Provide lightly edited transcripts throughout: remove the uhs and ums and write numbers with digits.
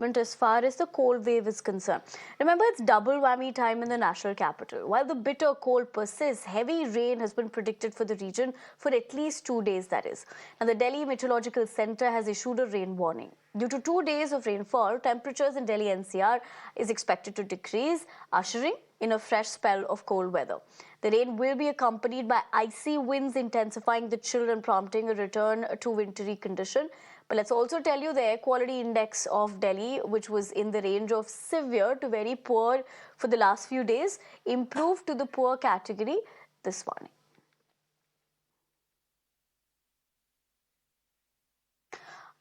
as far as the cold wave is concerned. Remember, it's double whammy time in the national capital. While the bitter cold persists, heavy rain has been predicted for the region for at least 2 days, that is. Now, the Delhi Meteorological Center has issued a rain warning. Due to 2 days of rainfall, temperatures in Delhi NCR is expected to decrease, ushering in a fresh spell of cold weather. The rain will be accompanied by icy winds, intensifying the chill and prompting a return to wintry condition. But let's also tell you the air quality index of Delhi, which was in the range of severe to very poor for the last few days, improved to the poor category this morning.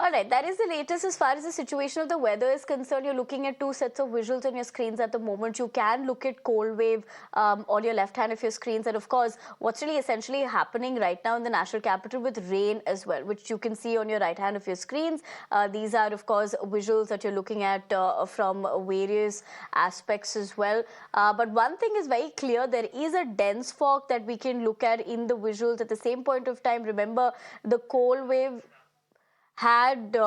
All right, that is the latest as far as the situation of the weather is concerned. You're looking at two sets of visuals on your screens at the moment. You can look at cold wave on your left hand of your screens. And of course, what's really essentially happening right now in the national capital with rain as well, which you can see on your right hand of your screens. These are, of course, visuals that you're looking at from various aspects as well. But one thing is very clear. There is a dense fog that we can look at in the visuals at the same point of time. Remember, the cold wave had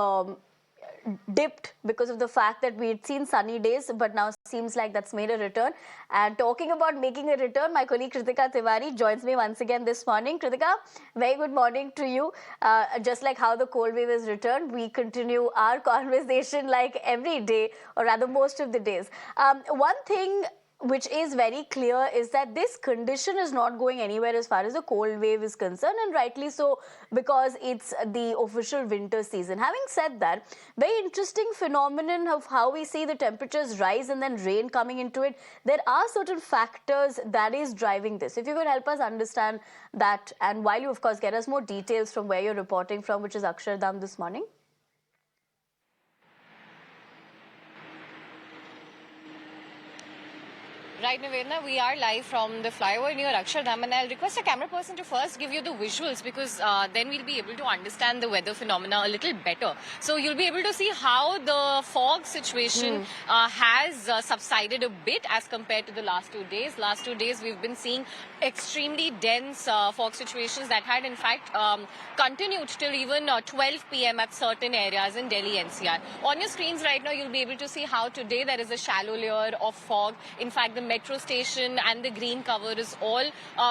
dipped because of the fact that we had seen sunny days, but now seems like that's made a return. And talking about making a return, my colleague Kritika Tiwari joins me once again this morning. Kritika, very good morning to you. Just like how the cold wave has returned, we continue our conversation like every day, or rather most of the days. One thing which is very clear is that this condition is not going anywhere as far as the cold wave is concerned, and rightly so, because it's the official winter season. Having said that, very interesting phenomenon of how we see the temperatures rise and then rain coming into it. There are certain factors that is driving this. If you could help us understand that, and while you of course get us more details from where you're reporting from, which is Akshardham this morning. Right, Nivedana, we are live from the flyover near Akshardham, and I'll request a camera person to first give you the visuals, because then we'll be able to understand the weather phenomena a little better. So you'll be able to see how the fog situation has subsided a bit as compared to the last 2 days. Last 2 days we've been seeing extremely dense fog situations that had in fact continued till even 12 p.m. at certain areas in Delhi NCR. On your screens right now, you'll be able to see how today there is a shallow layer of fog. In fact, the metro station and the green cover is all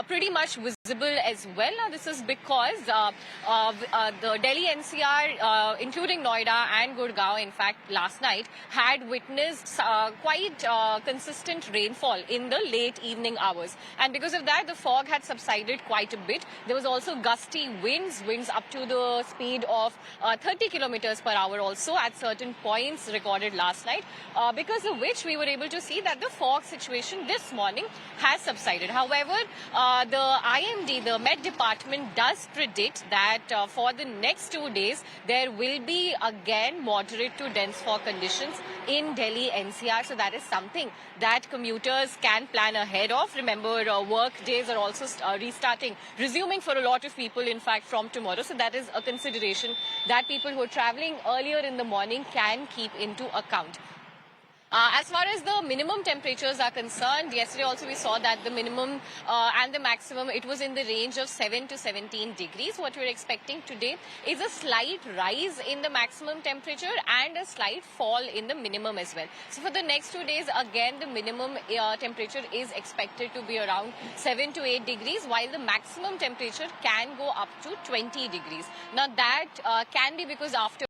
pretty much visible as well. Now, this is because the Delhi NCR, including Noida and Gurgaon, in fact, last night had witnessed quite consistent rainfall in the late evening hours. And because of that, the fog had subsided quite a bit. There was also gusty winds up to the speed of 30 kilometers per hour also at certain points recorded last night, because of which we were able to see that the fog situation this morning has subsided. However, the IMD, the Met Department, does predict that for the next 2 days, there will be again moderate to dense fog conditions in Delhi NCR. So that is something that commuters can plan ahead of. Remember, work days are also resuming for a lot of people, in fact, from tomorrow. So that is a consideration that people who are traveling earlier in the morning can keep into account. As far as the minimum temperatures are concerned, yesterday also we saw that the minimum and the maximum, it was in the range of 7 to 17 degrees. What we're expecting today is a slight rise in the maximum temperature and a slight fall in the minimum as well. So for the next 2 days, again, the minimum temperature is expected to be around 7 to 8 degrees, while the maximum temperature can go up to 20 degrees. Now that can be because after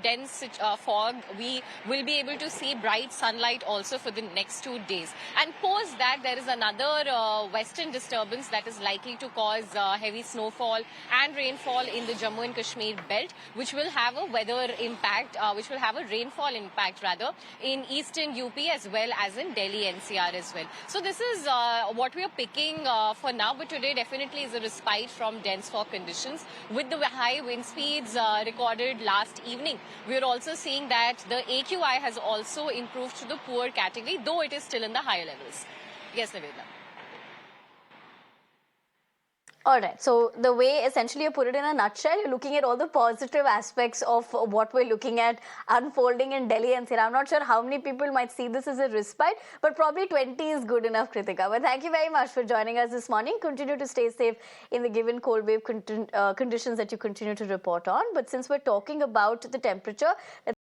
dense fog, we will be able to see bright sunlight also for the next 2 days. And post that, there is another western disturbance that is likely to cause heavy snowfall and rainfall in the Jammu and Kashmir belt, which will have a weather impact, which will have a rainfall impact rather in eastern UP as well as in Delhi NCR as well. So this is what we are picking for now, but today definitely is a respite from dense fog conditions. With the high wind speeds recorded last evening, we are also seeing that the AQI has also improved to the poor category, though it is still in the higher levels. Yes, Nivedana. All right. So the way essentially you put it in a nutshell, you're looking at all the positive aspects of what we're looking at unfolding in Delhi NCR. I'm not sure how many people might see this as a respite, but probably 20 is good enough, Kritika. But thank you very much for joining us this morning. Continue to stay safe in the given cold wave conditions that you continue to report on. But since we're talking about the temperature,